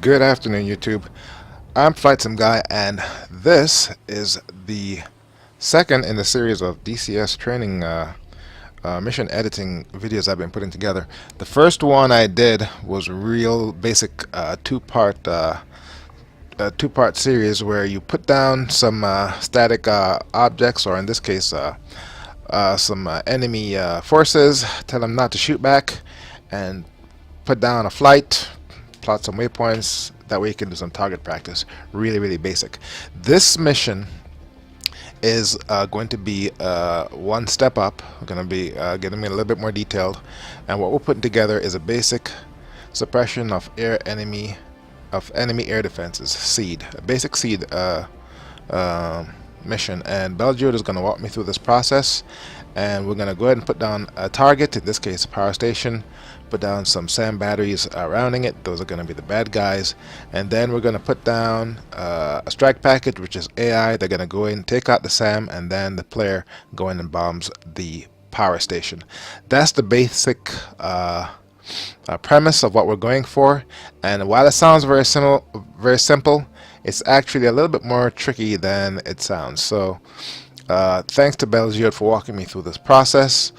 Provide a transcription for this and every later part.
Good afternoon, YouTube. I'm Flightsimguy, and this is the second in the series of DCS training mission editing videos I've been putting together. The first one I did was real basic two-part series where you put down some static objects, or in this case some enemy forces, tell them not to shoot back, and put down a flight, plot some waypoints. That way you can do some target practice. Really basic. This mission is going to be one step up. We're going to be getting a little bit more detailed, and what we're putting together is a basic suppression of enemy air defenses, SEAD, a basic SEAD mission. And Belgium is going to walk me through this process, and we're going to go ahead and put down a target, in this case a power station, put down some SAM batteries surrounding it. Those are going to be the bad guys. And then we're going to put down a strike package, which is AI. They're going to go in, take out the SAM, and then the player go in and bombs the power station. That's the basic premise of what we're going for. And while it sounds very simple, it's actually a little bit more tricky than it sounds. So thanks to Belgium for walking me through this process.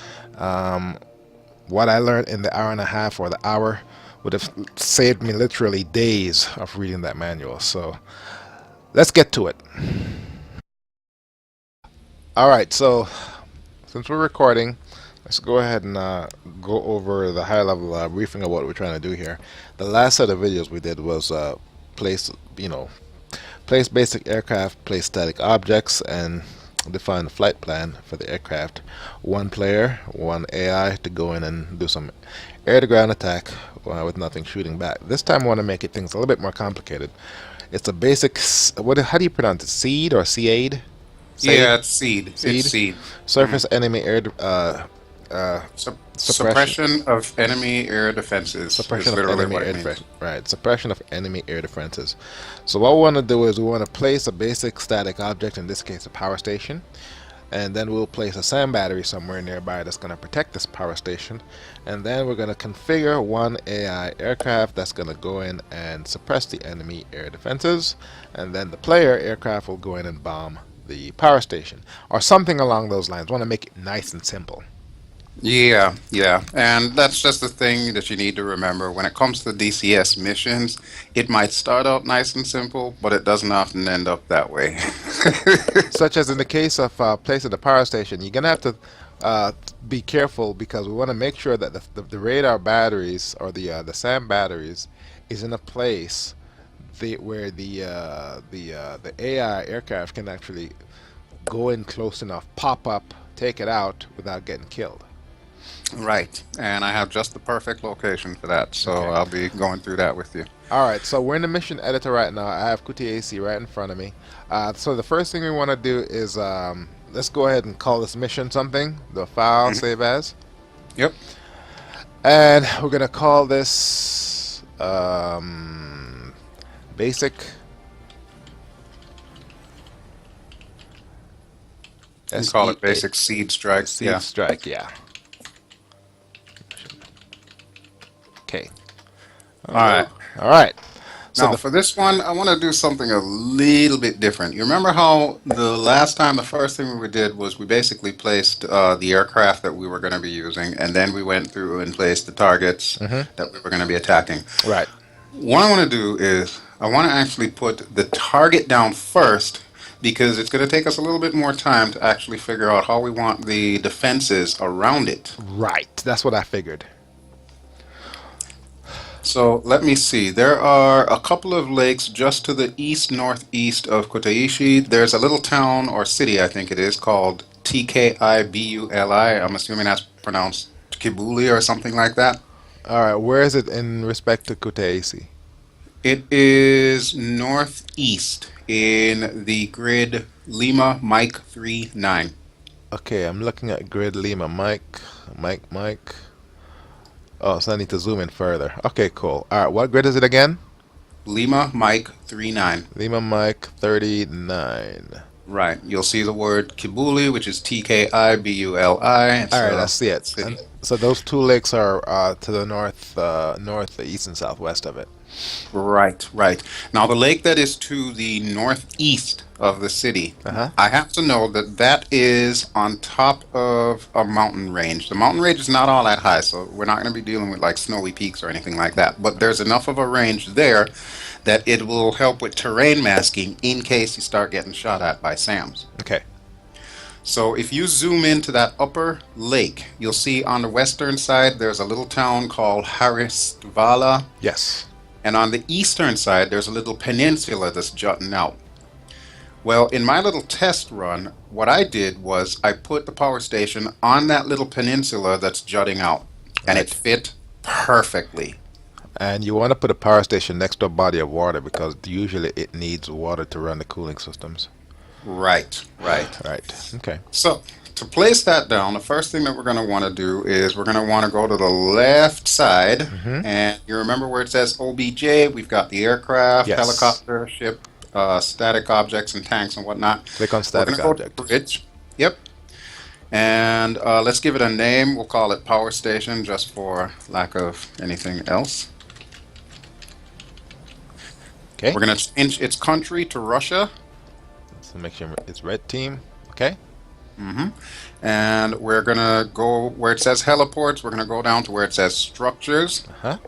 What I learned in the hour and a half or the hour would have saved me literally days of reading that manual. So let's get to it. Alright, so since we're recording, let's go ahead and go over the high level briefing of what we're trying to do here. The last set of videos we did was place basic aircraft, place static objects, and define the flight plan for the aircraft. One player, one AI to go in and do some air-to-ground attack with nothing shooting back. This time I want to make things a little bit more complicated. It's a basic, how do you pronounce it? SEAD or SEAD? Yeah, it's SEAD. SEAD? It's SEAD. Surface enemy air Suppression of enemy air defenses. Suppression of enemy air defenses. Right, suppression of enemy air defenses. So what we want to do is we want to place a basic static object, in this case a power station, and then we'll place a SAM battery somewhere nearby that's going to protect this power station, and then we're going to configure one AI aircraft that's going to go in and suppress the enemy air defenses, and then the player aircraft will go in and bomb the power station, or something along those lines. We want to make it nice and simple. Yeah, and that's just the thing that you need to remember. When it comes to DCS missions, it might start out nice and simple, but it doesn't often end up that way. Such as in the case of placing the power station, you're going to have to be careful, because we want to make sure that the radar batteries, or the SAM batteries, is in a place where the AI aircraft can actually go in close enough, pop up, take it out without getting killed. Right, and I have just the perfect location for that, so Okay. I'll be going through that with you. Alright, so we're in the mission editor right now. I have QTAC right in front of me. So the first thing we want to do is, let's go ahead and call this mission something, the file save as. Yep. And we're going to call this basic You can call it basic SEAD strike. SEAD strike, yeah. Okay. Alright. So Now, for this one, I want to do something a little bit different. You remember how the last time, the first thing we did was we basically placed the aircraft that we were going to be using, and then we went through and placed the targets that we were going to be attacking. Right. What I want to do is I want to actually put the target down first, because it's going to take us a little bit more time to actually figure out how we want the defenses around it. Right. That's what I figured. So let me see. There are a couple of lakes just to the east-northeast of Kotaishi. There's a little town or city, I think it is, called Tkibuli. I'm assuming that's pronounced Kibuli or something like that. Alright, where is it in respect to QTAC? It is northeast in the grid Lima Mike 39. Okay, I'm looking at grid Lima Mike. Oh, so I need to zoom in further. Okay, cool. Alright, what grid is it again? Lima Mike 39. Lima Mike 39. Right. You'll see the word Kibuli, which is Tkibuli. Alright, I see it. So those two lakes are to the north, east, and southwest of it. Right, right. Now, the lake that is to the northeast of the city, Uh-huh. I have to know that that is on top of a mountain range. The mountain range is not all that high, so we're not going to be dealing with like snowy peaks or anything like that. But there's enough of a range there that it will help with terrain masking in case you start getting shot at by SAMs. Okay. So if you zoom into that upper lake, you'll see on the western side there's a little town called Haristvala. Yes. And on the eastern side, there's a little peninsula that's jutting out. Well, in my little test run, what I did was I put the power station on that little peninsula that's jutting out, and it Right. fit perfectly. And you want to put a power station next to a body of water because usually it needs water to run the cooling systems. Right, right. Right. Okay. So, to place that down, the first thing that we're going to want to do is we're going to want to go to the left side, Mm-hmm. and you remember where it says OBJ? We've got the aircraft, Yes. helicopter, ship, static objects, and tanks and whatnot. Click on We're going static to go to object. the bridge. Yep. And let's give it a name. We'll call it Power Station just for lack of anything else. Okay. We're going to change its country to Russia. So make sure it's red team. Okay. hmm And we're going to go where it says heliports. We're going to go down to where it says structures. Uh-huh.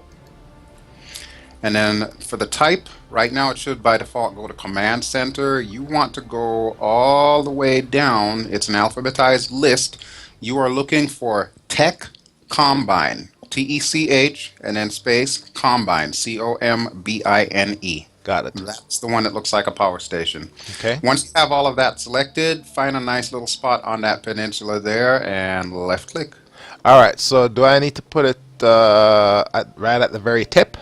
And then for the type, right now it should by default go to Command Center. You want to go all the way down. It's an alphabetized list. You are looking for Tech Combine. TECH and then space Combine. COMBINE. Got it. That's the one that looks like a power station. Okay. Once you have all of that selected, find a nice little spot on that peninsula there and left click. All right. So do I need to put it right at the very tip?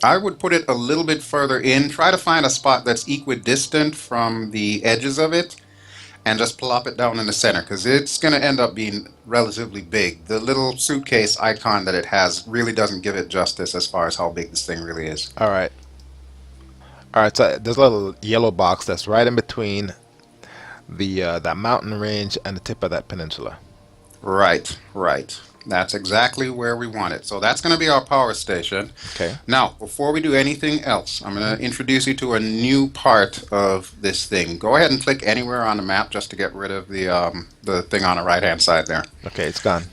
I would put it a little bit further in. Try to find a spot that's equidistant from the edges of it and just plop it down in the center because it's going to end up being relatively big. The little suitcase icon that it has really doesn't give it justice as far as how big this thing really is. All right. All right. So there's a little yellow box that's right in between the that mountain range and the tip of that peninsula. Right, right. That's exactly where we want it. So that's going to be our power station. Okay. Now, before we do anything else, I'm going to introduce you to a new part of this thing. Go ahead and click anywhere on the map just to get rid of the thing on the right-hand side there. Okay. It's gone.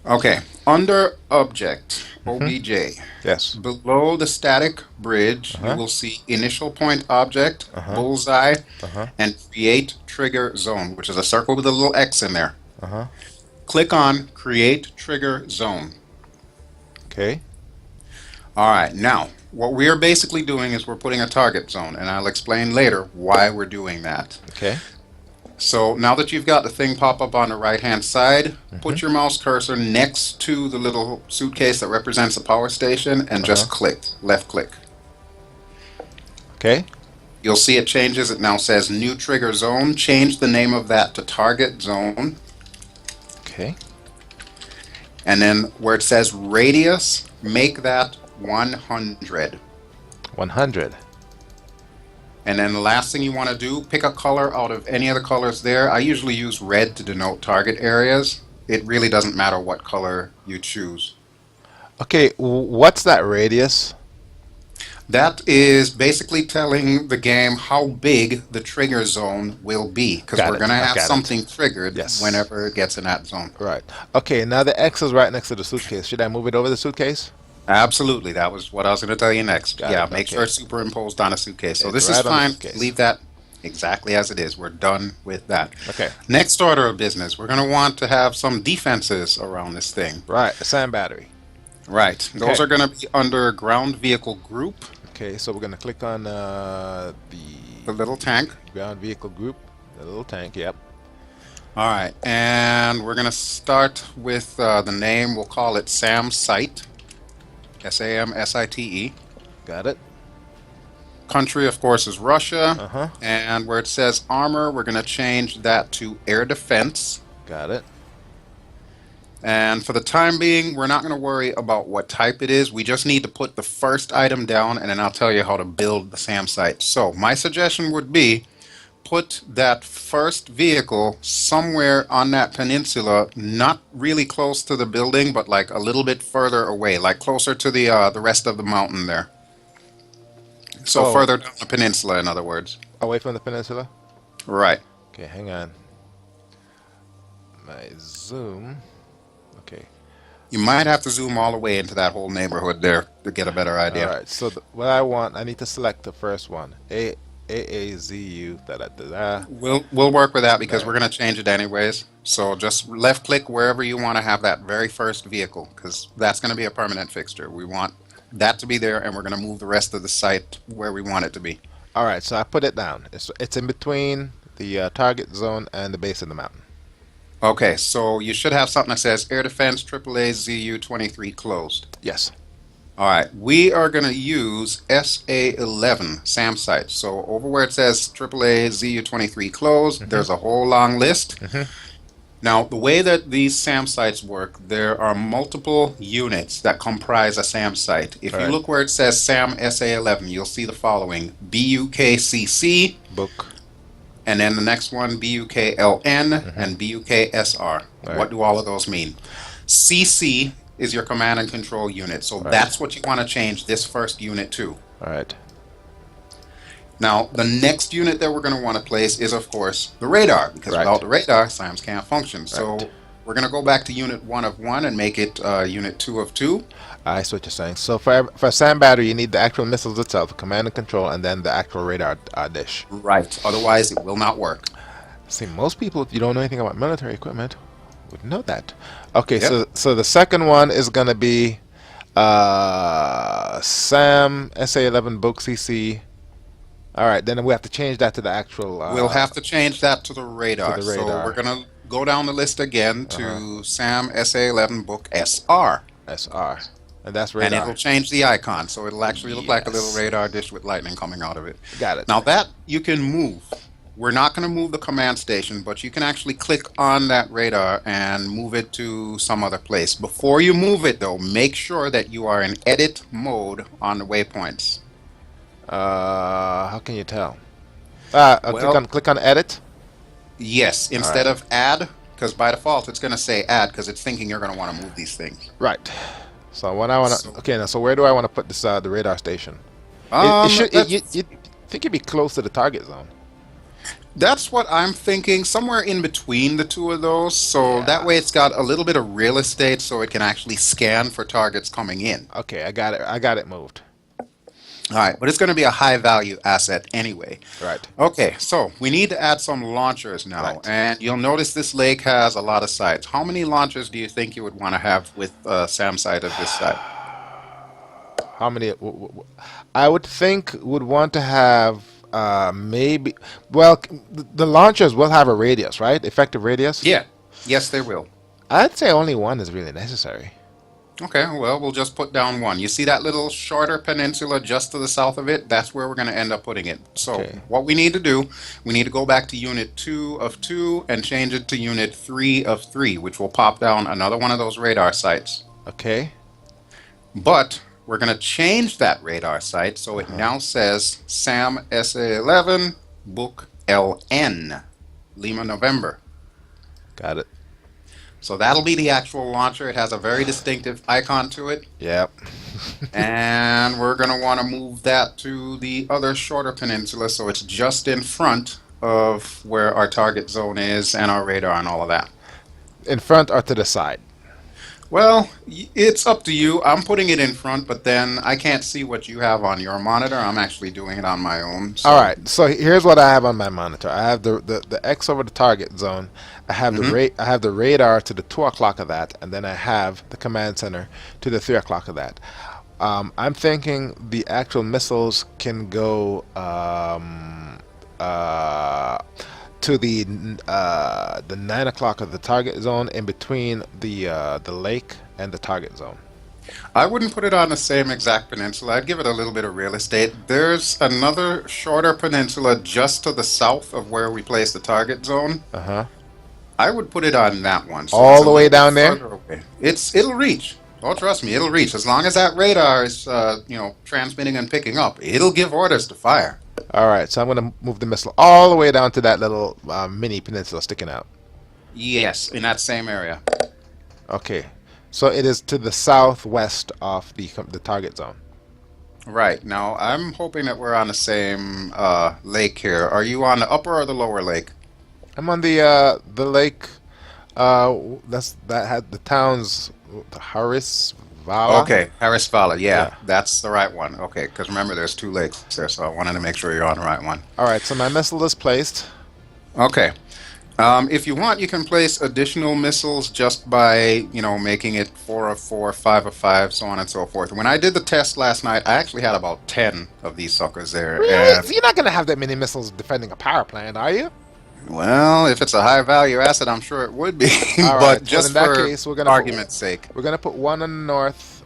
Okay, under Object, Mm-hmm. OBJ, Yes. below the static bridge, you Uh-huh. will see Initial Point Object, Uh-huh. Bullseye, Uh-huh. and Create Trigger Zone, which is a circle with a little X in there. Uh-huh. Click on Create Trigger Zone. Okay. All right, now, what we are basically doing is we're putting a target zone, and I'll explain later why we're doing that. Okay. So now that you've got the thing pop up on the right-hand side, put your mouse cursor next to the little suitcase that represents the power station and just click, left click. Okay. You'll see it changes. It now says New Trigger Zone. Change the name of that to Target Zone. Okay. And then where it says Radius, make that 100. 100. And then the last thing you want to do, pick a color out of any of the colors there. I usually use red to denote target areas. It really doesn't matter what color you choose. Okay. What's that radius? That is basically telling the game how big the trigger zone will be, because Got we're it. going to have Got it. something triggered Yes. whenever it gets in that zone. Right. Okay. Now the X is right next to the suitcase. Should I move it over the suitcase? Absolutely, that was what I was going to tell you next. Got Yeah, it. make Okay. sure it's superimposed on a suitcase. So It's this is right on the fine. suitcase. Leave that exactly as it is. We're done with that. Okay. Next order of business, we're going to want to have some defenses around this thing. Right. The SAM battery. Right. Those Okay. are going to be under ground vehicle group, Okay. So we're gonna click on the little tank. ground vehicle group, the little tank. Yep. All right, and we're going to start with the name. We'll call it SAM Site. SAMSITE. Got it. Country, of course, is Russia. Uh-huh. And where it says armor, we're going to change that to air defense. Got it. And for the time being, we're not going to worry about what type it is. We just need to put the first item down, and then I'll tell you how to build the SAM site. So my suggestion would be put that first vehicle somewhere on that peninsula, not really close to the building, but like a little bit further away, like closer to the rest of the mountain there. So Oh, further down the peninsula, in other words. away from the peninsula? Right. Okay, hang on. My zoom. Okay. You might have to zoom all the way into that whole neighborhood there to get a better All idea. right. So what I want, I need to select the first one. AAZU. Da da da da. We'll work with that because There. we're going to change it anyways. So just left click wherever you want to have that very first vehicle because that's going to be a permanent fixture. We want that to be there and we're going to move the rest of the site where we want it to be. All right. So I put it down. It's in between the target zone and the base of the mountain. Okay, so you should have something that says Air Defense AAA ZU-23 closed. Yes. All right, we are going to use SA-11 SAM sites. So over where it says AAA ZU-23 closed, there's a whole long list. Now, the way that these SAM sites work, there are multiple units that comprise a SAM site. If you look where it says SAM SA-11, you'll see the following: BUKCC, Book. and then the next one, BUKLN and BUKSR. Right. What do all of those mean? CC is your command and control unit, so that's what you want to change this first unit to. All right. Now, the next unit that we're going to want to place is, of course, the radar, because without the radar, SAMs can't function. So we're going to go back to unit 1 of 1 and make it unit 2 of 2. I see what you're saying. So for a SAM battery, you need the actual missiles itself, command and control, and then the actual radar dish. Right. Otherwise, it will not work. See, most people, if you don't know anything about military equipment, would know that. Okay, so the second one is going to be SAM SA-11 Buk CC. All right, then we have to change that to the actual. We'll have to change that to the radar. To the radar. So we're going to go down the list again to SAM SA-11 Buk SR. SR. And that's radar. And it'll change the icon, so it'll actually look like a little radar dish with lightning coming out of it. Got it. Now that you can move. We're not going to move the command station, but you can actually click on that radar and move it to some other place. Before you move it, though, make sure that you are in edit mode on the waypoints. How can you tell? Well, click on edit. Yes, instead of add, because by default it's going to say add because it's thinking you're going to want to move these things. Right. So what I want to. Okay, now so where do I want to put this? The radar station. You think it'd be close to the target zone? That's what I'm thinking, somewhere in between the two of those, so that way it's got a little bit of real estate so it can actually scan for targets coming in. Okay, I got it moved. All right, but it's going to be a high value asset anyway. Right. Okay, so we need to add some launchers now, and you'll notice this lake has a lot of sites. How many launchers do you think you would want to have with SAM site of this site? How many? I would think would want to have maybe. Well, the launchers will have a radius, right? Effective radius. Yeah. Yes, they will. I'd say only one is really necessary. Okay, well, we'll just put down one. You see that little shorter peninsula just to the south of it? That's where we're going to end up putting it. So what we need to do, we need to go back to unit 2 of 2 and change it to unit 3 of 3, which will pop down another one of those radar sites. Okay. But we're going to change that radar site so it now says SAM SA-11 Buk LN, Lima November. Got it. So that'll be the actual launcher. It has a very distinctive icon to it. Yep. And we're going to want to move that to the other shorter peninsula so it's just in front of where our target zone is and our radar and all of that. In front or to the side? Well, it's up to you. I'm putting it in front, but then I can't see what you have on your monitor. I'm actually doing it on my own. So. All right. So here's what I have on my monitor. I have the X over the target zone. I have I have the radar to the 2 o'clock of that, and then I have the command center to the 3 o'clock of that. I'm thinking the actual missiles can go to the 9 o'clock of the target zone, in between the lake and the target zone. I wouldn't put it on the same exact peninsula. I'd give it a little bit of real estate. There's another shorter peninsula just to the south of where we place the target zone. I would put it on that one. So all the way down there? It'll reach. Oh, trust me, it'll reach. As long as that radar is, transmitting and picking up, it'll give orders to fire. All right, so I'm going to move the missile all the way down to that little mini peninsula sticking out. Yes, in that same area. Okay, so it is to the southwest of the target zone. Right. Now, I'm hoping that we're on the same lake here. Are you on the upper or the lower lake? I'm on the lake. That had the towns, the Haris Vala. Okay, Harris Fowler. Yeah, Yeah. that's the right one. Okay, because remember, there's two lakes there, so I wanted to make sure you're on the right one. All right. So my missile is placed. Okay. If you want, you can place additional missiles just by, making it 4 of 4, 5 of 5, so on and so forth. When I did the test last night, I actually had about 10 of these suckers there. Really? And, So you're not gonna have that many missiles defending a power plant, are you? well, if it's a high value asset, I'm sure it would be. All But right. Well, in just that for case, argument's sake. we're gonna put one on the north.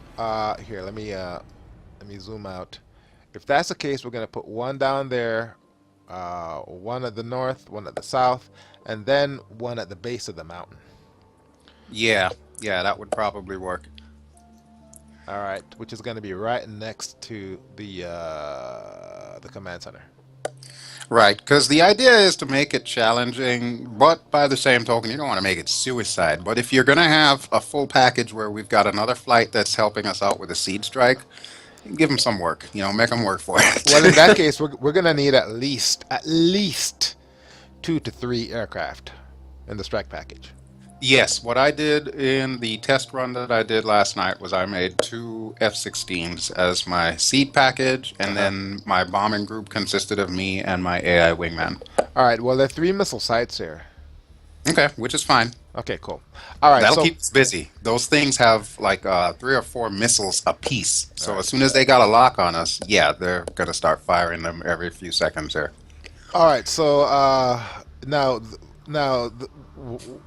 Here, let me zoom out. If that's the case, we're gonna put one down there, one at the north, one at the south, and then one at the base of the mountain. Yeah, yeah, that would probably work. All right, which is gonna be right next to the command center. Right, because the idea is to make it challenging, but by the same token, you don't want to make it suicide. But if you're going to have a full package where we've got another flight that's helping us out with a seed strike, give them some work. Make them work for Well, in that it. case, we're gonna need at least 2 to 3 aircraft in the strike package. Yes, what I did in the test run that I did last night was I made two F-16s as my seed package, and Uh-huh. then my bombing group consisted of me and my AI wingman. All right. Well, there are 3 missile sites here. Okay, which is fine. Okay, cool. All right. That'll So, keep us busy. Those things have like 3 or 4 missiles apiece. all So right. as soon as they got a lock on us, yeah, they're gonna start firing them every few seconds there. All right. So now, now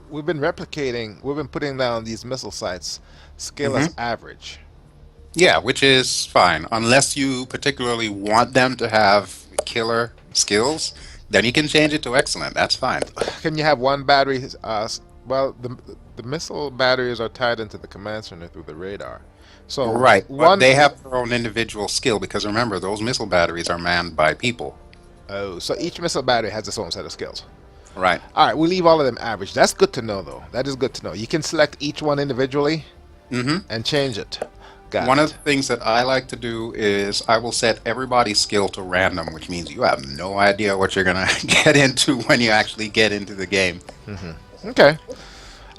we've been replicating. We've been putting down these missile sites. Scale as Hmm. average. Yeah, which is fine. Unless you particularly want them to have killer skills, then you can change it to excellent. That's fine. Can you have one battery? Well, the missile batteries are tied into the command center through the radar. So Right, but one. they have their own individual skill because remember, those missile batteries are manned by people. Oh, so each missile battery has its own set of skills. Right. All right, we leave all of them average. That's good to know, though. That is good to know. You can select each one individually Hmm. and change it. Got One of it. the things that I like to do is I will set everybody's skill to random, which means you have no idea what you're gonna get into when you actually get into the game. Okay.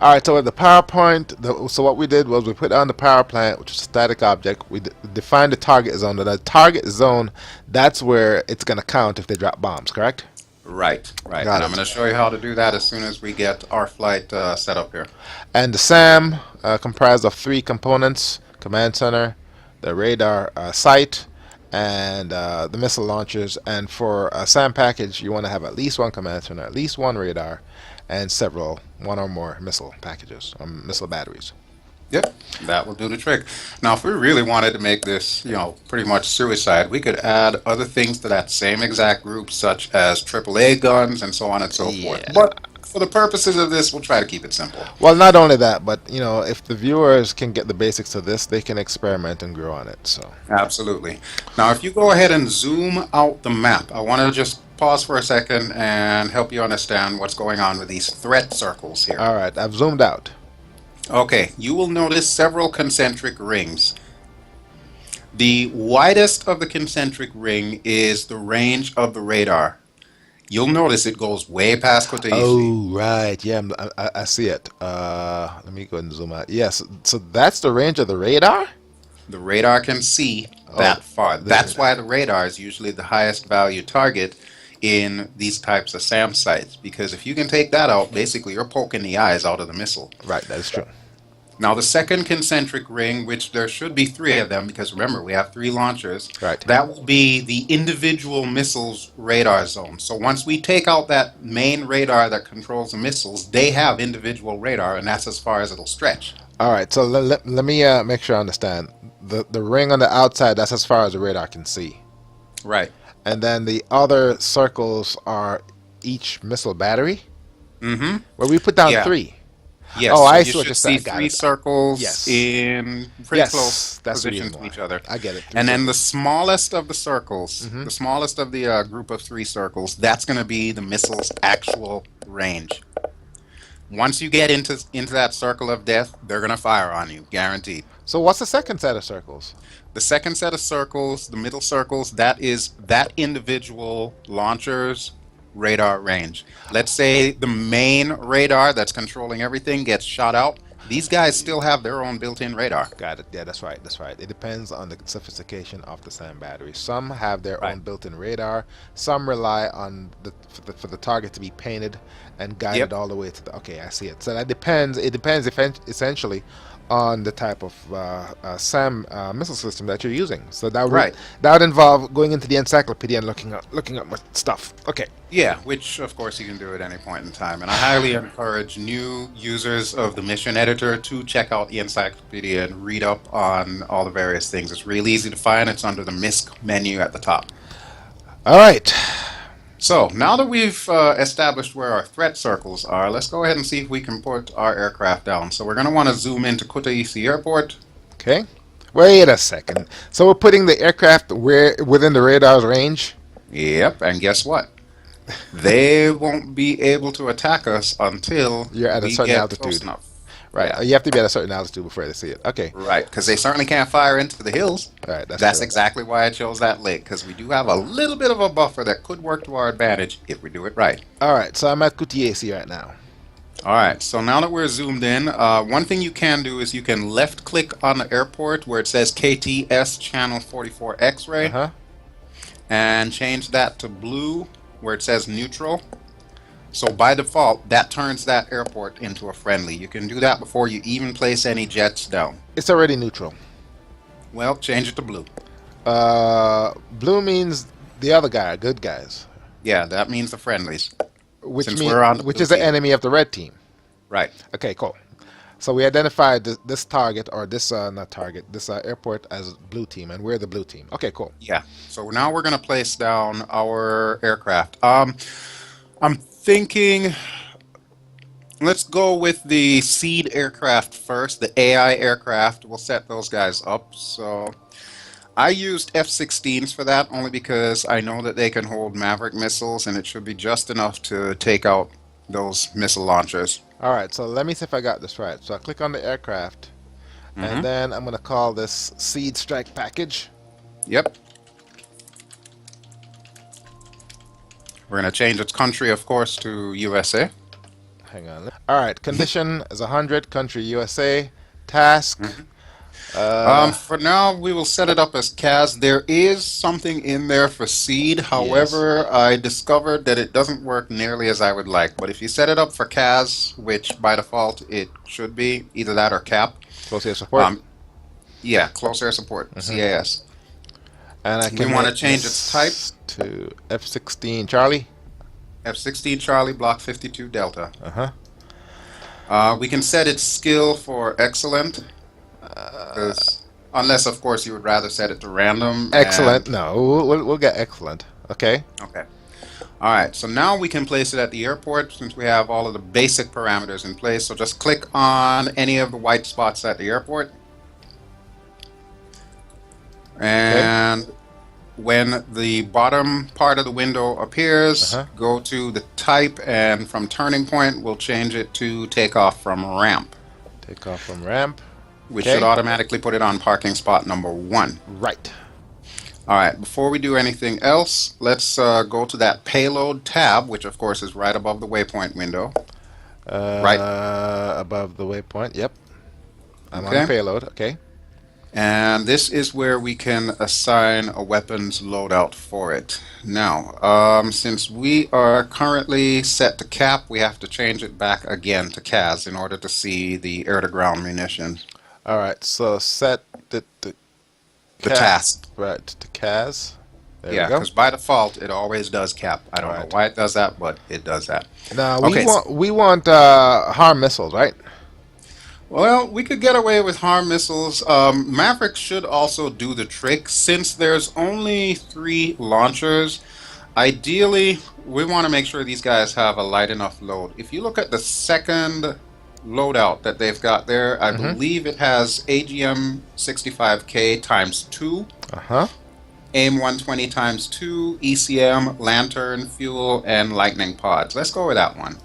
All right. So with the PowerPoint, so what we did was we put on the power plant, which is a static object. We defined the target zone. The target zone, that's where it's going to count if they drop bombs. Correct? Right, right. Got And I'm it. gonna show you how to do that as soon as we get our flight set up here. And the SAM comprised of 3 components: command center, the radar site, and the missile launchers. And for a SAM package, you want to have at least one command center, at least one radar, and one or more missile packages, or missile batteries. Yep, that will do the trick. Now, if we really wanted to make this, pretty much suicide, we could add other things to that same exact group, such as AAA guns and so on and so forth. Yeah. But for the purposes of this, we'll try to keep it simple. Well, not only that, but if the viewers can get the basics of this, they can experiment and grow on it. So, Absolutely. Now, if you go ahead and zoom out the map, I want to just pause for a second and help you understand what's going on with these threat circles here. all right, I've zoomed out. Okay, you will notice several concentric rings. The widest of the concentric ring is the range of the radar. You'll notice it goes way past Kotaishi. Oh, right. Yeah, I see it. Let me go and zoom out. Yes. So that's the range of the radar? The radar can see Oh, that far. That's why the radar is usually the highest value target in these types of SAM sites. Because if you can take that out, basically you're poking the eyes out of the missile. right. That is true. Now, the second concentric ring, which there should be 3 of them, because remember, we have 3 launchers, Right. that will be the individual missiles radar zone. So once we take out that main radar that controls the missiles, they have individual radar, and that's as far as it'll stretch. All right. So let me make sure I understand. The ring on the outside, that's as far as the radar can see. Right. And then the other circles are each missile battery, Mm-hmm. where we put down Yeah. 3. Yes, Oh, so I you see what should you're see saying. Got three it. circles Yes. in pretty Yes. close That's the positions reason to each why. other. I get it. 3 And then the circles. smallest of the circles, Mm-hmm. the smallest of the group of 3 circles, that's going to be the missile's actual range. Once you get into that circle of death, they're gonna fire on you, guaranteed. So what's the second set of circles? The second set of circles, the middle circles, that is that individual launcher's radar range. Let's say the main radar that's controlling everything gets shot out. These guys still have their own built-in radar. Got it. Yeah, that's right. That's right. It depends on the sophistication of the SAM battery. Some have their Right. own built-in radar. Some rely on for the target to be painted and guided Yep. all the way to the. Okay, I see it. So that depends. It depends essentially on the type of SAM missile system that you're using. So Right. that would involve going into the encyclopedia and looking up more stuff. Okay. Yeah, which of course you can do at any point in time. And I highly encourage new users of the mission editor to check out the encyclopedia and read up on all the various things. It's really easy to find. It's under the MISC menu at the top. All right. So now that we've established where our threat circles are, let's go ahead and see if we can put our aircraft down. So we're going to want to zoom into Kutaisi Airport. Okay. Wait a second. So we're putting the aircraft where within the radar's range. Yep, and guess what? They won't be able to attack us until You're at a we certain get close altitude. enough. Right. Yeah, You have to be at a certain altitude before they see it. Okay. right, because they certainly can't fire into the hills. All right. That's That's true. exactly why I chose that lake, because we do have a little bit of a buffer that could work to our advantage if we do it right. All right. So I'm at Kutaisi right now. All right, so now that we're zoomed in, one thing you can do is you can left click on the airport where it says KTS channel 44 Uh X-ray huh. and change that to blue where it says neutral. So by default, that turns that airport into a friendly. You can do that before you even place any jets down. It's already neutral. Well, change it to blue. Blue means the other guy, good guys, Yeah, that means the friendlies. which Since we're on the which blue is the team. enemy of the red team. Right. Okay. Cool. So we identified this target or this not target this airport as blue team, and we're the blue team. Okay. Cool. Yeah. So now we're going to place down our aircraft. I'm thinking let's go with the SEAD aircraft first, the AI aircraft. We'll set those guys up. So I used F-16s for that only because I know that they can hold Maverick missiles and it should be just enough to take out those missile launchers. All right. So let me see if I got this right. So I click on the aircraft, Hmm. and then I'm gonna call this SEAD strike package. Yep. We're going to change its country, of course, to USA. Hang on. All right. Condition is 100. Country USA. Task. For now, we will set it up as CAS. There is something in there for SEAD. However, I discovered that it doesn't work nearly as I would like. But if you set it up for CAS, which by default it should be, either that or CAP. Close air support. Yeah, close air support, CAS. And I We can want to make change this its type. to F-16 Charlie. F-16 Charlie, Block 52 Delta. Uh-huh. We can set its skill for excellent. 'Cause- unless, of course, you would rather set it to random. Excellent. No, we'll get excellent. Okay. Okay. All right. So now we can place it at the airport since we have all of the basic parameters in place. So just click on any of the white spots at the airport. And when the bottom part of the window appears, Uh-huh. go to the type, and from turning point, we'll change it to takeoff from ramp, Take off from ramp. which Okay. should automatically put it on parking spot number 1. Right. All right, before we do anything else, let's go to that payload tab, which of course is right above the waypoint window. Right. Above the waypoint. Yep. I'm Okay. on payload. Okay. And this is where we can assign a weapons loadout for it. Now, since we are currently set to CAP, we have to change it back again to CAS in order to see the air-to-ground munitions. All right. So set the The task. right to CAS. There Yeah, we go. because by default, it always does CAP. I don't know Right. why it does that, but it does that. Now Okay. we want harm missiles, right? Well, we could get away with harm missiles. Maverick should also do the trick. Since there's only 3 launchers, ideally, we want to make sure these guys have a light enough load. If you look at the second loadout that they've got there, I believe it has AGM 65K times 2, Uh-huh. AIM 120 times 2, ECM, lantern, fuel, and lightning pods. Let's go with that one.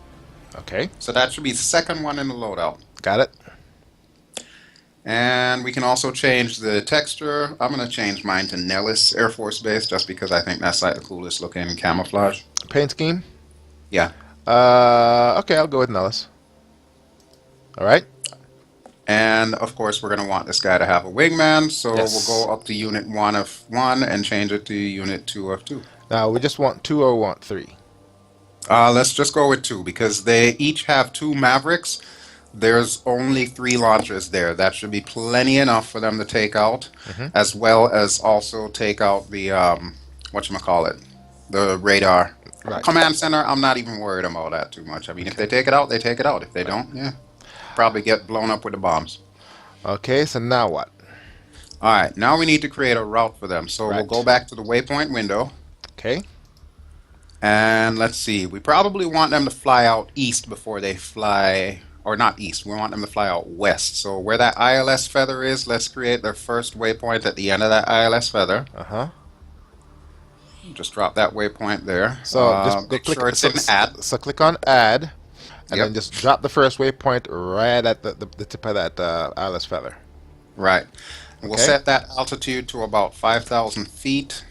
Okay. So that should be the second one in the loadout. Got it. And we can also change the texture. I'm going to change mine to Nellis Air Force Base just because I think that's like the coolest looking camouflage. Paint scheme. Yeah. Okay, I'll go with Nellis. All right. And of course, we're going to want this guy to have a wingman, so Yes. we'll go up to unit 1 of 1 and change it to unit 2 of 2. Now we just want 2 or want 3. Let's just go with 2 because they each have 2 Mavericks. There's only 3 launchers there. That should be plenty enough for them to take out, as well as also take out the whatchamacallit, the radar. Right. Command center, I'm not even worried about that too much. I mean, if they take it out, they take it out. If they don't, yeah, probably get blown up with the bombs. Okay, so now what? All right, now we need to create a route for them. So we'll Right. go back to the waypoint window. Okay. And let's see, we probably want them to fly out east before they fly, or not east, we want them to fly out west. So where that ILS feather is, let's create their first waypoint at the end of that ILS feather. Uh-huh. Just drop that waypoint there. So just go make click. sure it's in add. So click on add, and Yep. then just drop the first waypoint right at the tip of that ILS feather. Right. We'll Okay. set that altitude to about 5,000 feet.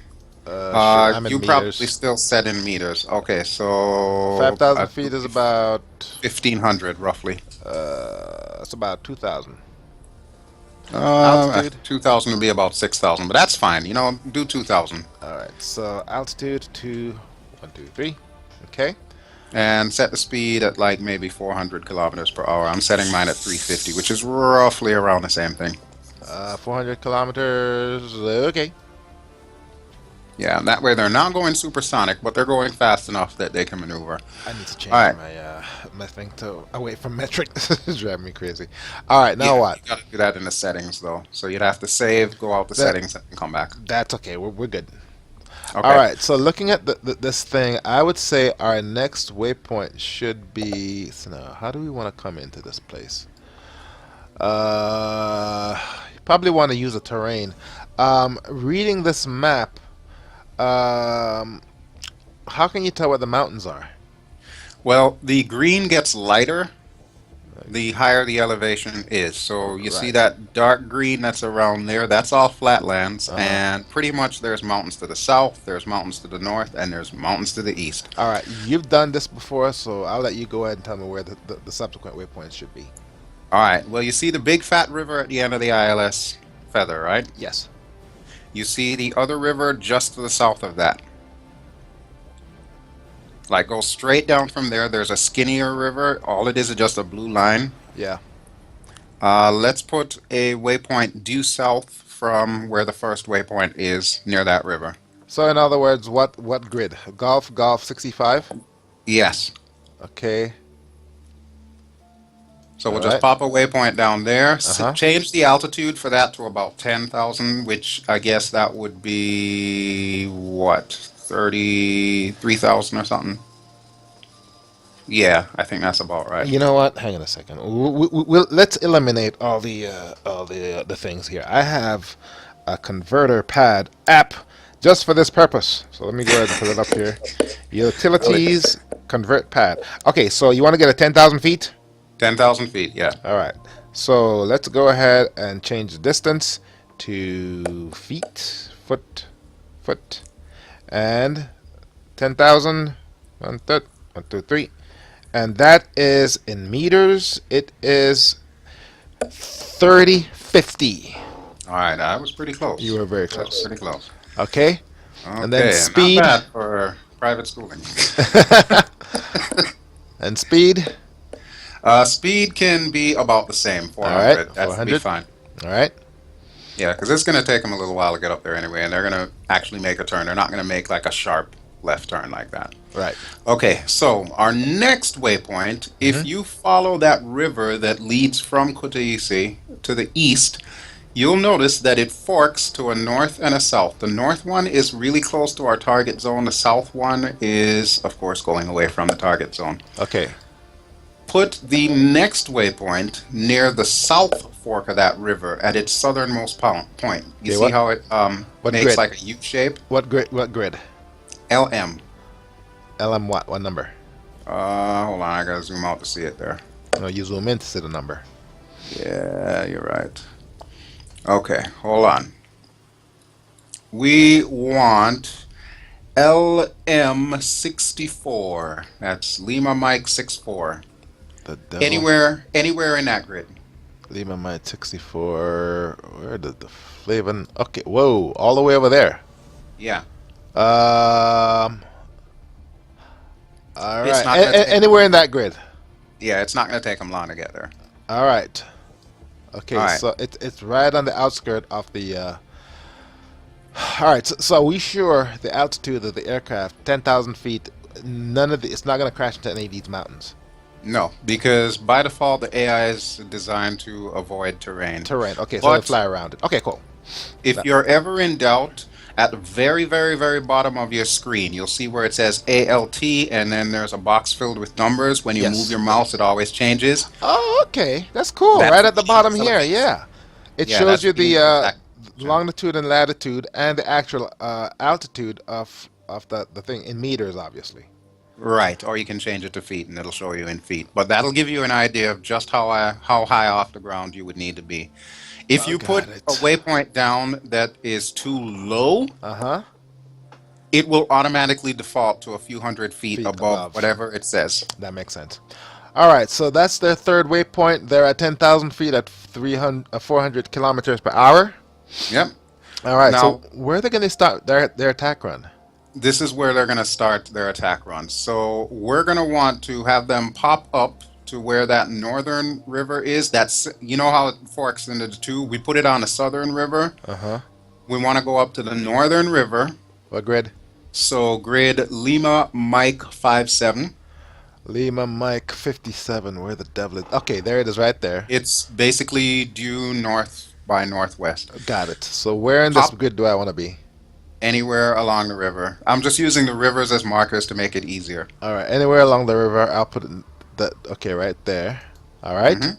Sure, I'm in You meters. probably still set in meters. Okay, so 5,000 feet is about 1,500 roughly. it's about 2,000. Uh, Altitude? 2,000 would be about 6,000, but that's fine. You know, do 2,000 All right. So altitude 1, 2, 3. Okay. and set the speed at like maybe 400 kilometers per hour. I'm setting mine at 350, which is roughly around the same thing. 400 kilometers. Okay. Yeah, that way they're not going supersonic, but they're going fast enough that they can maneuver. I need to change All right. my thing to away from metric. This is driving me crazy. All right. Now Yeah, what? You gotta do that in the settings though. So you'd have to save, go out the That- settings, and come back. That's okay. We're good. Okay. All right. So looking at this thing, I would say our next waypoint should be. So now, how do we want to come into this place? You probably want to use a terrain. Reading this map, how can you tell where the mountains are? Well, the green gets lighter the higher the elevation is. So you see Right. that dark green that's around there, that's all flatlands, Uh-huh. and pretty much there's mountains to the south, there's mountains to the north, and there's mountains to the east. All right. You've done this before, so I'll let you go ahead and tell me where the subsequent waypoints should be. All right, well, you see the big fat river at the end of the ILS feather, right? Yes. You see the other river just to the south of that. Like, go straight down from there. There's a skinnier river. All it is just a blue line. Yeah. Let's put a waypoint due south from where the first waypoint is near that river. So in other words, what grid? Golf 65? Yes. Okay. So we'll All just right. pop a waypoint down there. Uh-huh. Change the altitude for that to about 10,000, which I guess that would be, what, 33,000 or something? Yeah, I think that's about right. You know what? Hang on a second. Let's eliminate all the things here. I have a converter pad app just for this purpose. So let me go ahead and put it up here. Utilities convert pad. Okay, so you want to get a 10,000 feet? 10,000 feet, yeah. All right. So let's go ahead and change the distance to feet, foot, and 10,000. 1, 2, 3. And that is in meters. It is 3050. All right, I was pretty close. You were very That was close. pretty close. Okay. Okay, And then speed. not bad for private schooling. And speed. Speed can be about the same, 400. All right, That should be 400. fine. All right. Yeah, because it's going to take them a little while to get up there anyway, and they're going to actually make a turn. They're not going to make like a sharp left turn like that. Right. Okay, so our next waypoint, if you follow that river that leads from Kutaisi to the east, you'll notice that it forks to a north and a south. The north one is really close to our target zone. The south one is, of course, going away from the target zone. Okay. Put the next waypoint near the south fork of that river at its southernmost point. You Okay, see what- how it what makes grid? like a U shape? What grid? What grid? LM. LM what? What number? Hold on, I gotta zoom out to see it there. No, you zoom in to see the number. Yeah, you're right. Okay, hold on. We want LM64. That's Lima Mike 64. The devil. Anywhere in that grid. Lima Mite 64. Where did the Flavin? Okay, whoa, all the way over there. Yeah. All It's right. not gonna take Anywhere in that grid. Yeah, it's not gonna take them long to get there. All right. Okay, All right. so it's right on the outskirt of the. All right, so we sure the altitude of the aircraft, 10,000 feet. None of the. It's not going to crash into any of these mountains. No, because by default the AI is designed to avoid terrain. Terrain. Okay, so they But fly around it. Okay, cool. if you're ever in doubt, at the very, very, very bottom of your screen, you'll see where it says ALT, and then there's a box filled with numbers. When you Yes. move your mouse, it always changes. Oh, okay, that's cool. That's Right at the the bottom means here. of- Yeah, it Yeah, shows that's you the means the of action. longitude and latitude and the actual altitude of the thing in meters, obviously. Right, or you can change it to feet, and it'll show you in feet. But that'll give you an idea of just how high off the ground you would need to be. If Oh, you put got it. a waypoint down that is too low, Uh-huh. it will automatically default to a few hundred feet Feet above above. whatever it says. That makes sense. All right, so that's their third waypoint. They're at 10,000 feet at 400 kilometers per hour. Yep. All right, Now, so where are they going to start their attack run? this is where they're going to start their attack run. So we're going to want to have them pop up to where that northern river is. That's, you know how it forks into the two? We put it on the southern river. Uh-huh. We want to go up to the northern river. What grid? So grid Lima Mike 57. Lima Mike 57. Where the devil is? Okay, there it is right there. It's basically due north by northwest. Got it. So where in this Pop grid do I want to be? anywhere along the river. I'm just using the rivers as markers to make it easier. All right, anywhere along the river, I'll put that. Okay, right there. All right. Mhm.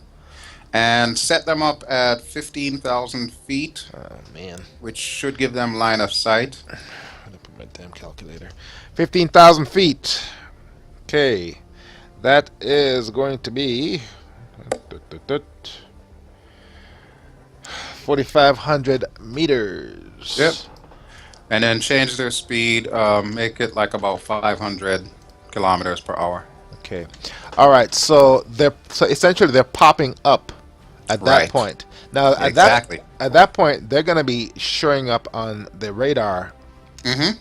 And set them up at 15,000 feet, Oh man, which should give them line of sight. I'm gonna put my damn calculator. 15,000 feet. Okay, that is going to be 4,500 meters. Yep. And then change their speed, make it like about 500 kilometers per hour. Okay. All right. So essentially they're popping up at that Right. point. Now Exactly. at that point they're going to be showing up on the radar. Mm-hmm.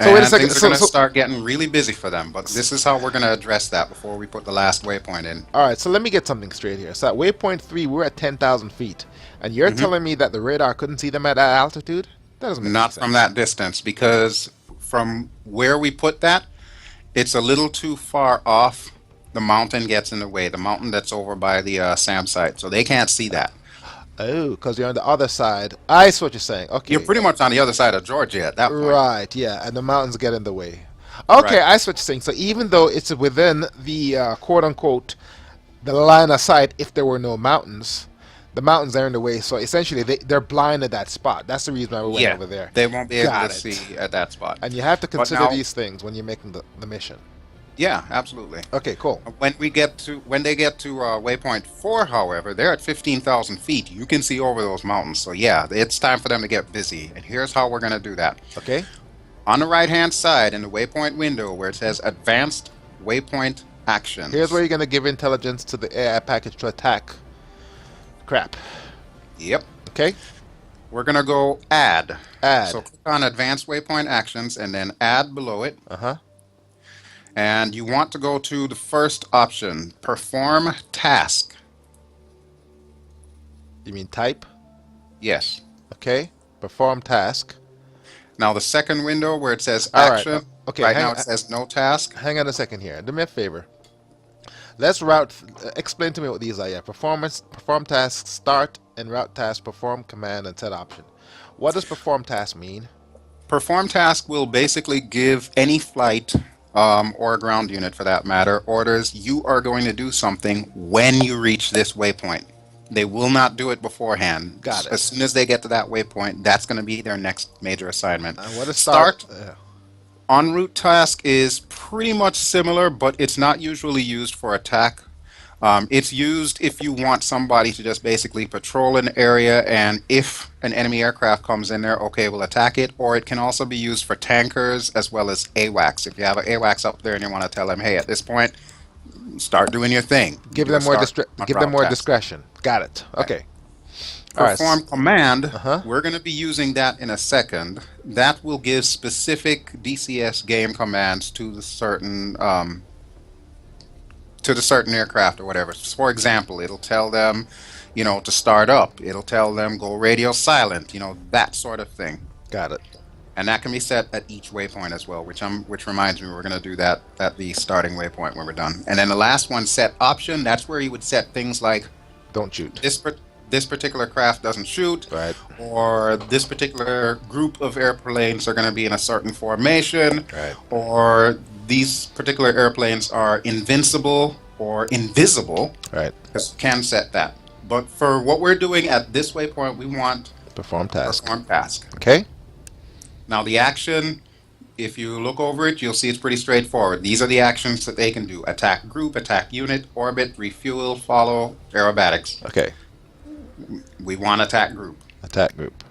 So wait a And second. things are So, going to so start getting really busy for them. But this is how we're going to address that before we put the last waypoint in. all right. So let me get something straight here. So at waypoint 3, we're at 10,000 feet, and you're Mm-hmm. telling me that the radar couldn't see them at that altitude? That doesn't make any Not from sense. that distance, because from where we put that, it's a little too far off. The mountain gets in the way. The mountain that's over by the SAM site, so they can't see that. Oh, because you're on the other side. I see what you're saying. You're Okay. pretty much on the other side of Georgia at that point. Right, yeah, and the mountains get in the way. Okay, Right. I see what you're saying. So even though it's within the quote unquote the line of sight, if there were no mountains, the mountains are in the way. So essentially, they're blind at that spot. That's the reason why we went Yeah, over there. they won't be able Got to it. see at that spot. And you have to But consider now, these things when you're making the mission. yeah, absolutely. Okay, cool. When they get to waypoint 4, however, they're at 15,000 feet. You can see over those mountains. So yeah, it's time for them to get busy. And here's how we're going to do that. Okay. On the right-hand side in the waypoint window where it says Advanced Waypoint Actions. Here's where you're gonna give intelligence to the AI package to attack. Crap. Yep. Okay. We're going to go Add. Add. So click on Advanced Waypoint Actions and then Add below it. Uh-huh. And you want to go to the first option, Perform Task. You mean type? Yes. Okay. Perform task. Now the second window where it says All right. Action, Okay. right now it says No Task. Hang on a second here. Do me a favor. Let's explain to me what these are. Yeah. Perform task, start, and route task, perform command, and set option. What does perform task mean? Perform Task will basically give any flight or ground unit for that matter orders. You are going to do something when you reach this waypoint. They will not do it beforehand. Got it. As soon as they get to that waypoint, that's going to be their next major assignment. What is Start start? en route task is pretty much similar, but it's not usually used for attack. It's used if you want somebody to just basically patrol an area, and if an enemy aircraft comes in there, okay, we'll attack it. Or it can also be used for tankers as well as AWACS. If you have an AWACS up there and you want to tell them, hey, at this point, start doing your thing. Give Do a them more start on give them route more test. discretion. Got it. Right. Okay. All right. Perform command, Uh-huh. we're going to be using that in a second. That will give specific DCS game commands to the certain aircraft or whatever. For example, it'll tell them, to start up. It'll tell them go radio silent, that sort of thing. Got it. And that can be set at each waypoint as well, which reminds me we're going to do that at the starting waypoint when we're done. And then the last one, set option, that's where you would set things like Don't shoot. this particular craft doesn't shoot, Right. or this particular group of airplanes are going to be in a certain formation, Right. or these particular airplanes are invincible or invisible. Right. Because you can set that. But for what we're doing at this waypoint, we want Perform task. perform task. Okay. Now the action, if you look over it, you'll see it's pretty straightforward. These are the actions that they can do: attack group, attack unit, orbit, refuel, follow, aerobatics. Okay. We want attack group. Attack group.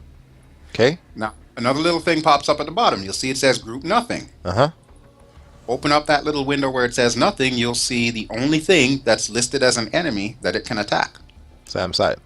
Okay. Now, another little thing pops up at the bottom. You'll see it says group nothing. Uh-huh. Open up that little window where it says nothing. You'll see the only thing that's listed as an enemy that it can attack. SAM site.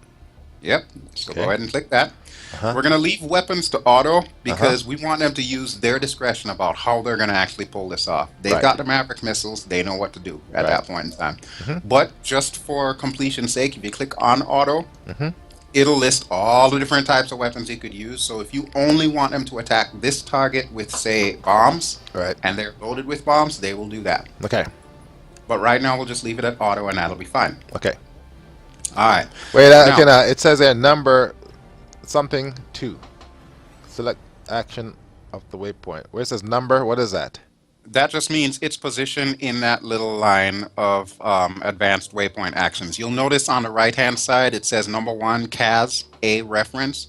Yep. So Okay. go ahead and click that. Uh-huh. We're going to leave weapons to auto because we want them to use their discretion about how they're going to actually pull this off. They've Right. got the Maverick missiles. They know what to do at Right. that point in time. Mhm. But just for completion's sake, if you click on auto, Mhm. it'll list all the different types of weapons you could use. So if you only want them to attack this target with, say, bombs, Right. and they're loaded with bombs, they will do that. Okay. But right now, we'll just leave it at auto, and that'll be fine. Okay. All right. Wait. Now- Okay. Now it says there number something 2. Select action of the waypoint. Where it says number, what is that? That just means its position in that little line of advanced waypoint actions. You'll notice on the right-hand side it says number 1, CAS, A reference.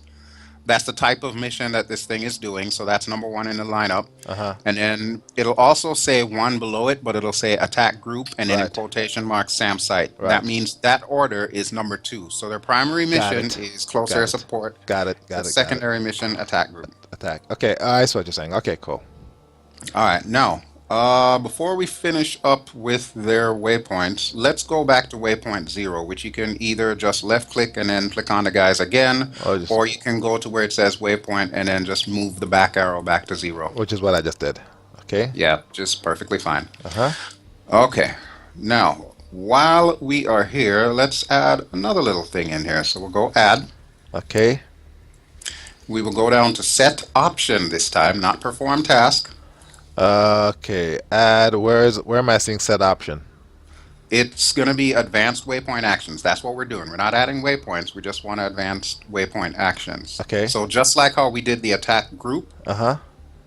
That's the type of mission that this thing is doing, so that's number 1 in the lineup. Uh-huh. And then it'll also say 1 below it, but it'll say attack group, and then in Right. quotation marks SAM site. Right. That means that order is number 2. So their primary mission it. is close Got air it. support. Got it. The Got it. secondary mission, attack group. Attack. Okay. I see what you're saying. Okay. Cool. All right, now, before we finish up with their waypoints, let's go back to waypoint 0, which you can either just left click and then click on the guys again, Or you can go to where it says waypoint and then just move the back arrow back to 0. which is what I just did. Okay. Yeah, just perfectly fine. Uh-huh. Okay, now, while we are here, let's add another little thing in here. So we'll go add. Okay. We will go down to set option this time, not perform task. Okay. Add. Where am I seeing set option? It's going to be advanced waypoint actions. That's what we're doing. We're not adding waypoints. We just want advanced waypoint actions. Okay. So just like how we did the attack group, Uh-huh.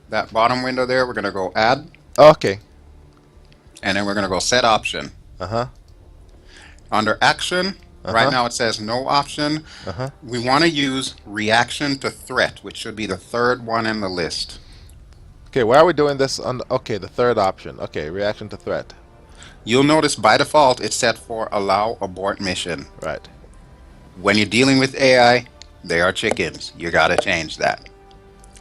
that bottom window there, we're going to go add, Okay. and then we're going to go set option. Uh-huh. Under action, Uh-huh. right now it says no option. Uh-huh. We want to use reaction to threat, which should be the third one in the list. Okay, why are we doing this on okay, the third option. Okay, reaction to threat. You'll notice by default it's set for allow abort mission. Right. When you're dealing with AI, they are chickens. You got to change that.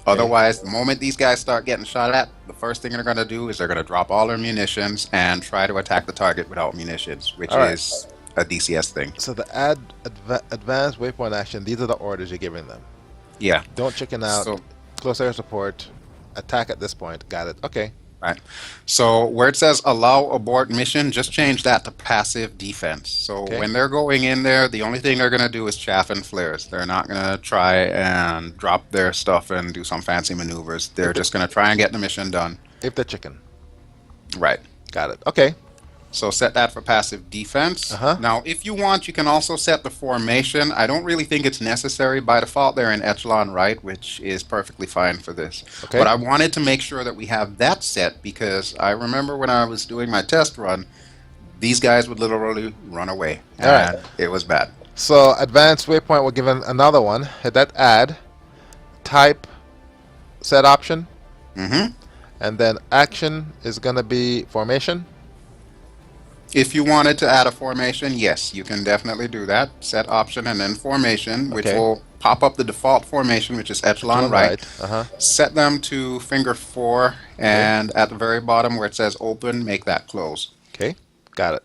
Otherwise, the moment these guys start getting shot at, the first thing they're going to do is they're going to drop all their munitions and try to attack the target without munitions, which All right. is a DCS thing. So the advanced waypoint action, these are the orders you're giving them. Yeah. Don't chicken out. So, Close air support. Attack at this point. Got it. Okay. right. So where it says allow abort mission, just change that to passive defense. So Okay. when they're going in there, the only thing they're going to do is chaff and flares. They're not going to try and drop their stuff and do some fancy maneuvers. They're just going to try and get the mission done. If the chicken. Right. Got it. Okay. So set that for passive defense. Uh-huh. Now, if you want, you can also set the formation. I don't really think it's necessary. By default, they're in echelon right, which is perfectly fine for this. Okay. But I wanted to make sure that we have that set because I remember when I was doing my test run, these guys would literally run away. All right. And it was bad. So advanced waypoint, we're given another one. Hit that add. Type set option. Mm-hmm. And then action is going to be formation. If you wanted to add a formation, yes, you can definitely do that. Set option and then formation, which Okay. will pop up the default formation, which is echelon Echelon right. right. Uh-huh. Set them to finger 4, Okay. and at the very bottom where it says open, make that close. Okay. Got it.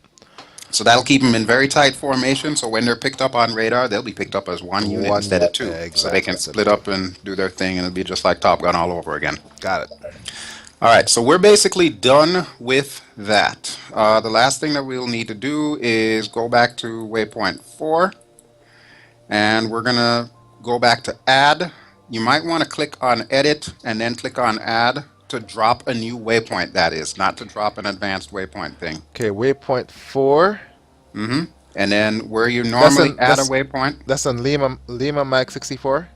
So that'll keep them in very tight formation, so when they're picked up on radar, they'll be picked up as one unit One instead of two. exactly. So they can So split up and do their thing, and it'll be just like Top Gun all over again. got it. All right, so we're basically done with that. The last thing that we'll need to do is go back to waypoint 4, and we're going to go back to add. You might want to click on edit and then click on add to drop a new waypoint, that is, not to drop an advanced waypoint thing. Okay, waypoint 4. And then where you normally add a waypoint. That's on Lima Mag 64.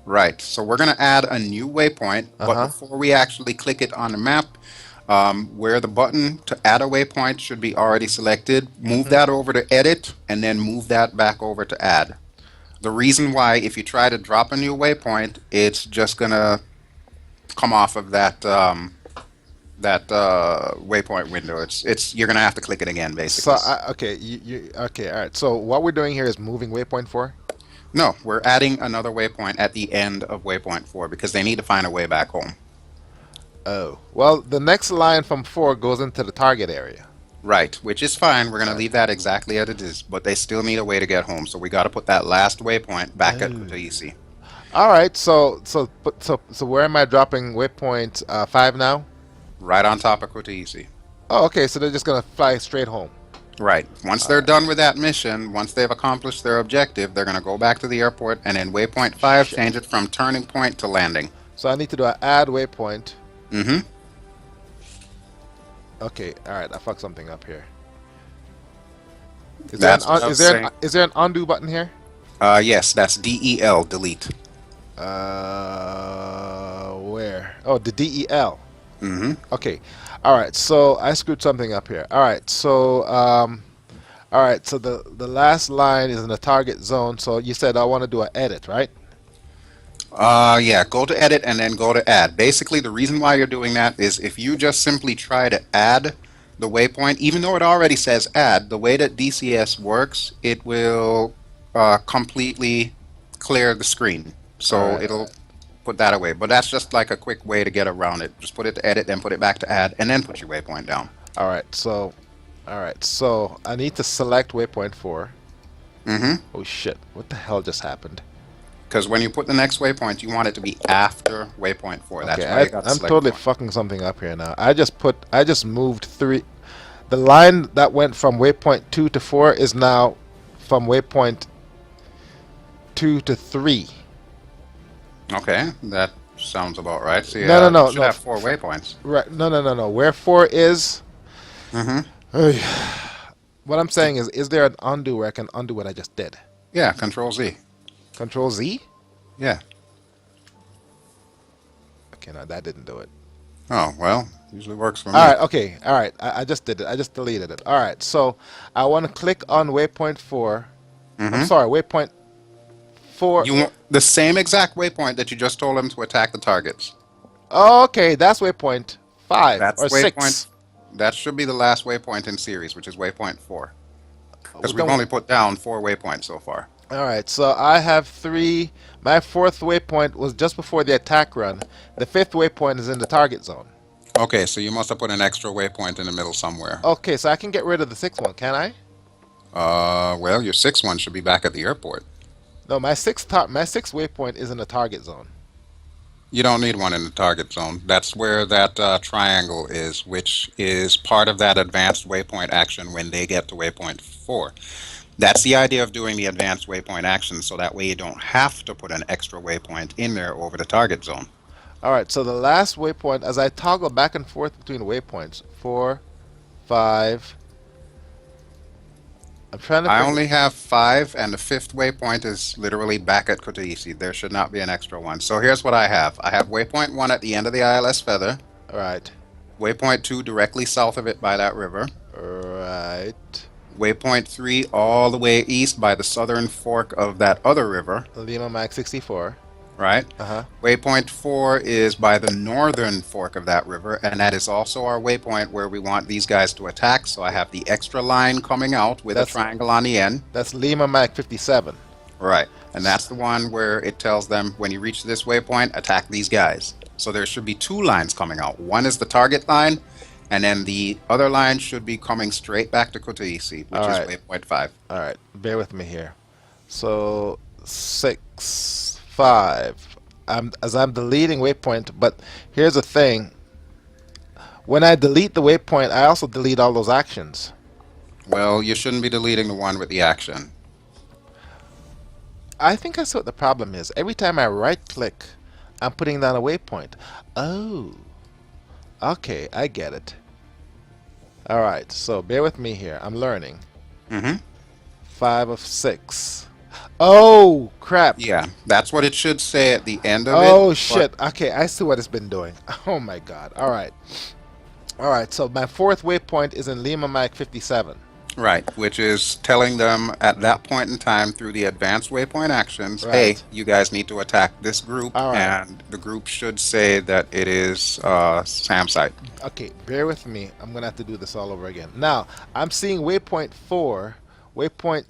Right, so we're going to add a new waypoint, but before we actually click it on the map, where the button to add a waypoint should be already selected, move that over to edit, and then move that back over to add. The reason why, if you try to drop a new waypoint, it's just going to come off of that waypoint window. It's you're going to have to click it again, basically. So okay, okay, all right. So what we're doing here is moving waypoint 4. No, we're adding another waypoint at the end of waypoint 4 because they need to find a way back home. Oh, well, the next line from 4 goes into the target area. Right, which is fine. We're going to leave that exactly as it is, but they still need a way to get home. So we got to put that last waypoint back at Kutaisi. All right, so where am I dropping waypoint 5 now? Right on top of Kutaisi. Oh, okay, so they're just gonna fly straight home. Right. Once they're done with that mission, once they've accomplished their objective, they're going to go back to the airport and in waypoint 5 change it from turning point to landing. So I need to do an add waypoint. Mm-hmm. Okay, all right, I fucked something up here. Is there an undo button here? Yes, that's DEL, delete. Where? Oh, the DEL. Mm-hmm. Okay, all right. So I screwed something up here. All right, so the last line is in the target zone. So you said I want to do an edit, right? Yeah, go to edit and then go to add. Basically, the reason why you're doing that is if you just simply try to add the waypoint, even though it already says add, the way that DCS works, it will completely clear the screen. So it'll put that away. But that's just like a quick way to get around it. Just put it to edit, then put it back to add, and then put your waypoint down. All right, so I need to select waypoint 4. Mm-hmm. Oh shit, what the hell just happened? Because when you put the next waypoint, you want it to be after waypoint 4. That's why you got to I'm select totally point. fucking something up here now. I just moved 3. The line that went from waypoint 2 to 4 is now from waypoint 2 to 3. Okay, that sounds about right. So No. should have 4 waypoints. Right? No. Where 4 is? Mm-hmm. What I'm saying is there an undo where I can undo what I just did? Yeah, Control Z. Control Z? Yeah. Okay, no, that didn't do it. Oh, well, usually works for me. All right, okay, all right. I just did it. I just deleted it. All right, so I want to click on waypoint 4. I'm sorry, waypoint 4. You want the same exact waypoint that you just told them to attack the targets. Oh, okay, that's waypoint 5 That's or waypoint. 6. That should be the last waypoint in series, which is waypoint 4. Because Well, we've only put down 4 waypoints so far. All right, so I have 3. My 4th waypoint was just before the attack run. The 5th waypoint is in the target zone. Okay, so you must have put an extra waypoint in the middle somewhere. Okay, so I can get rid of the 6th one, can I? Well, your 6th one should be back at the airport. No, my 6th waypoint is in the target zone. You don't need one in the target zone. That's where that triangle is, which is part of that advanced waypoint action when they get to waypoint 4. That's the idea of doing the advanced waypoint action, so that way you don't have to put an extra waypoint in there over the target zone. All right, so the last waypoint, as I toggle back and forth between waypoints, 4, 5. I'm trying to. I only have 5, and the 5th waypoint is literally back at Kutaisi. There should not be an extra one. So here's what I have. I have waypoint 1 at the end of the ILS feather. All right. Waypoint 2 directly south of it by that river. Right. Waypoint 3 all the way east by the southern fork of that other river. Lima Mag 64. right? Uh-huh. Waypoint 4 is by the northern fork of that river, and that is also our waypoint where we want these guys to attack. So I have the extra line coming out with a That's triangle on the end. that's Lima Mac 57. Right. And that's the one where it tells them when you reach this waypoint, attack these guys. So there should be two lines coming out. One is the target line, and then the other line should be coming straight back to Kutaisi, All which is right. waypoint 5. All right. Bear with me here. So 6, 5. I'm deleting waypoint, but here's the thing. When I delete the waypoint, I also delete all those actions. Well, you shouldn't be deleting the one with the action. I think I see what the problem is. Every time I right click, I'm putting down a waypoint. Oh, okay, I get it. All right, so bear with me here. I'm learning. Mm-hmm. 5 of 6. Oh, crap. Yeah, that's what it should say at the end of it. Oh, shit. Okay, I see what it's been doing. Oh, my God. All right. All right, so my fourth waypoint is in Lima Mac 57. Right, which is telling them at that point in time through the advanced waypoint actions, hey, Right. you guys need to attack this group, All right. and the group should say that it is SAM site. Okay, bear with me. I'm going to have to do this all over again. Now, I'm seeing waypoint 4. Waypoint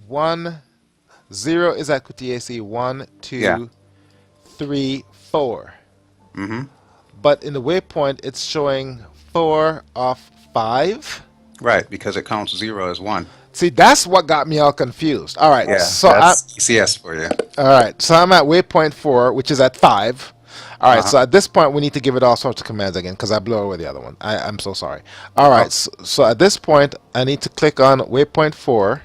1, 0 is at Kutiesi. 1, Yeah. 2, 3, 4. Mm-hmm. But in the waypoint, it's showing 4 off 5. Right, because it counts 0 as 1. See, that's what got me all confused. All right, Yeah, so that's DCS for you. I'm at waypoint 4, which is at 5. All right, Uh-huh. so at this point, we need to give it all sorts of commands again because I blew away the other one. I'm so sorry. All right, Oh, so at this point, I need to click on waypoint 4.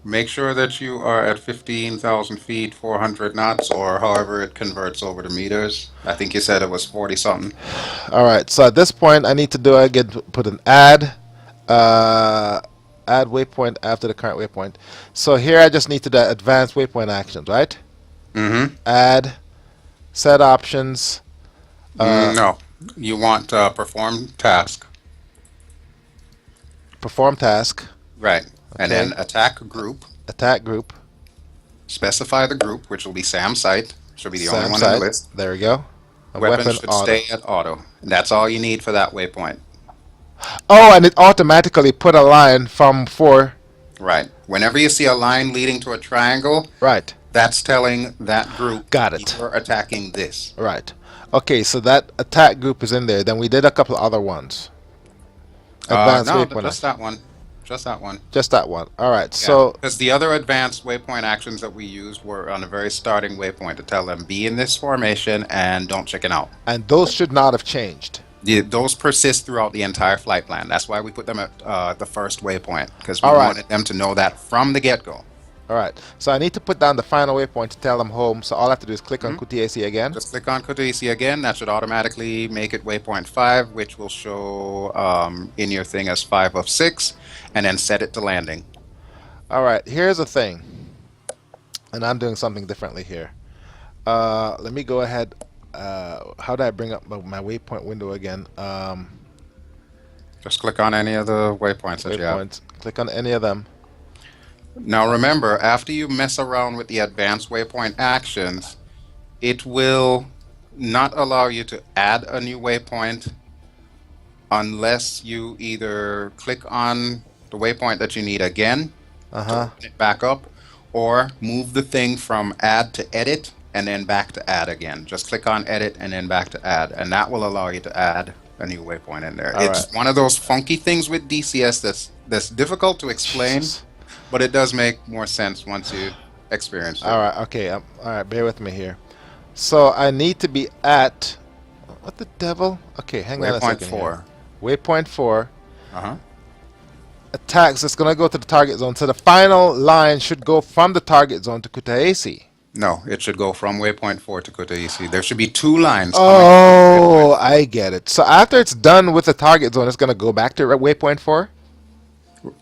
make sure that you are at 15,000 feet, 400 knots, or however it converts over to meters. I think you said it was 40 something. All right, so at this point, I need to do again put an uh, add waypoint after the current waypoint. So here I just need to do advanced waypoint actions, right? Mm-hmm. Add, set options, No, you want perform task. perform task, Right. And okay, then attack group, attack group, specify the group, which will be SAM site, should be the only SAM one in the site. list. There we go. A Weapon weapon should auto. stay at auto. And that's all you need for that waypoint. Oh, and it automatically put a line from 4. Right. Whenever you see a line leading to a triangle, Right. that's telling that group Got it. you're attacking this. Right. Okay, so that attack group is in there. Then we did a couple other ones. Advanced No, waypoint. just that one. Just that one. Just that one. All right. Yeah, So, because the other advanced waypoint actions that we used were on the very starting waypoint to tell them be in this formation and don't chicken out. and those should not have changed. Those persist throughout the entire flight plan. That's why we put them at the first waypoint, because we All right. wanted them to know that from the get-go. All right. So I need to put down the final waypoint to tell them home. So all I have to do is click on Mhm. QTAC again. Just click on Kutaisi again. That should automatically make it waypoint 5, which will show in your thing as 5 of 6, and then set it to landing. All right. Here's the thing, and I'm doing something differently here. Let me go ahead. How do I bring up my waypoint window again? Just click on any of the waypoints that you have. Waypoints. Click on any of them. Now remember, after you mess around with the advanced waypoint actions, it will not allow you to add a new waypoint unless you either click on the waypoint that you need again to open it back up, or move the thing from add to edit and then back to add again. Just click on edit and then back to add, and that will allow you to add a new waypoint in there. All It's right. one of those funky things with DCS that's difficult to explain, Jesus. but it does make more sense once you experience it. All right. Okay. All right. Bear with me here. So I need to be at what the devil? Okay. Hang on a Waypoint second. 4. Here. Waypoint 4. Uh-huh. Attacks. It's gonna go to the target zone. So the final line should go from the target zone to Kutaisi. No, it should go from waypoint 4 to Kutaisi. There should be two lines coming. Oh, I get it. So after it's done with the target zone, it's gonna go back to waypoint 4.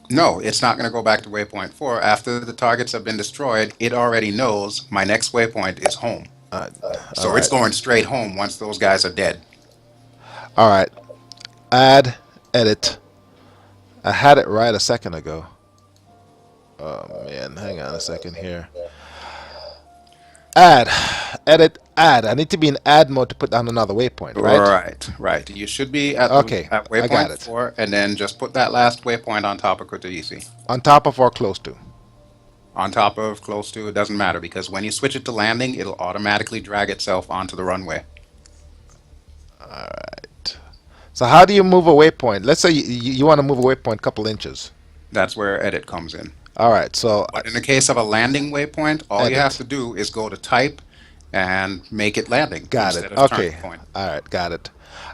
No, it's not going to go back to waypoint 4. After the targets have been destroyed, it already knows my next waypoint is home. So all it's right. going straight home once those guys are dead. All right. Add, edit. I had it right a second ago. Oh man, hang on a second here. Add, edit, add. I need to be in add mode to put down another waypoint, right? Right, right. You should be at the Okay, at I got waypoint it. 4, and then just put that last waypoint on top of Kutaisi. On top of or close to. On top of, close to, it doesn't matter because when you switch it to landing, it'll automatically drag itself onto the runway. Alright. So how do you move a waypoint? Let's say you want to move a waypoint a couple inches. That's where edit comes in. Alright, so But in the case of a landing waypoint, all you have edit. to do is go to type and make it landing Got it. instead of turning Okay. point. Alright, got it.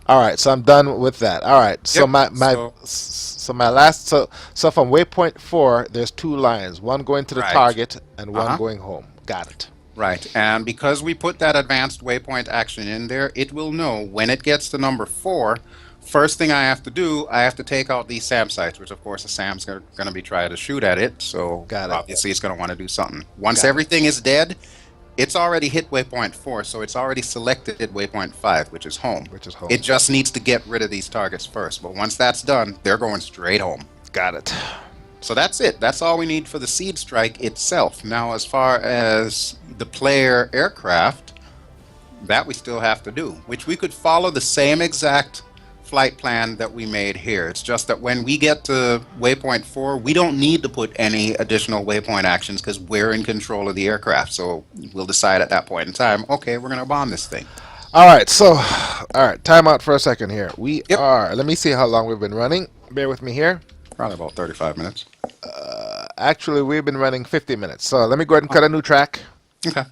Alright, so I'm done with that. Alright, so Yep. my last so from waypoint 4 there's two lines, one going to the Right. target and one Uh-huh. going home. Got it. Right. And because we put that advanced waypoint action in there, it will know when it gets to number 4. First thing I have to do, I have to take out these SAM sites, which of course the SAM's going to be trying to shoot at it. So Got it. obviously it's going to want to do something. Once Got it. everything is dead, it's already hit waypoint 4, so it's already selected waypoint 5, which is home. Which is home. It just needs to get rid of these targets first. But once that's done, they're going straight home. Got it. So that's it. That's all we need for the SEAD strike itself. Now, as far as the player aircraft, that we still have to do, which we could follow the same exact flight plan that we made here. It's just that when we get to waypoint 4, we don't need to put any additional waypoint actions because we're in control of the aircraft. So we'll decide at that point in time, okay, we're going to bomb this thing. Alright, so alright, time out for a second here. We Yep. are, let me see how long we've been running. Bear with me here. Probably about 35 minutes. Actually, we've been running 50 minutes. So let me go ahead and cut a new track. Okay.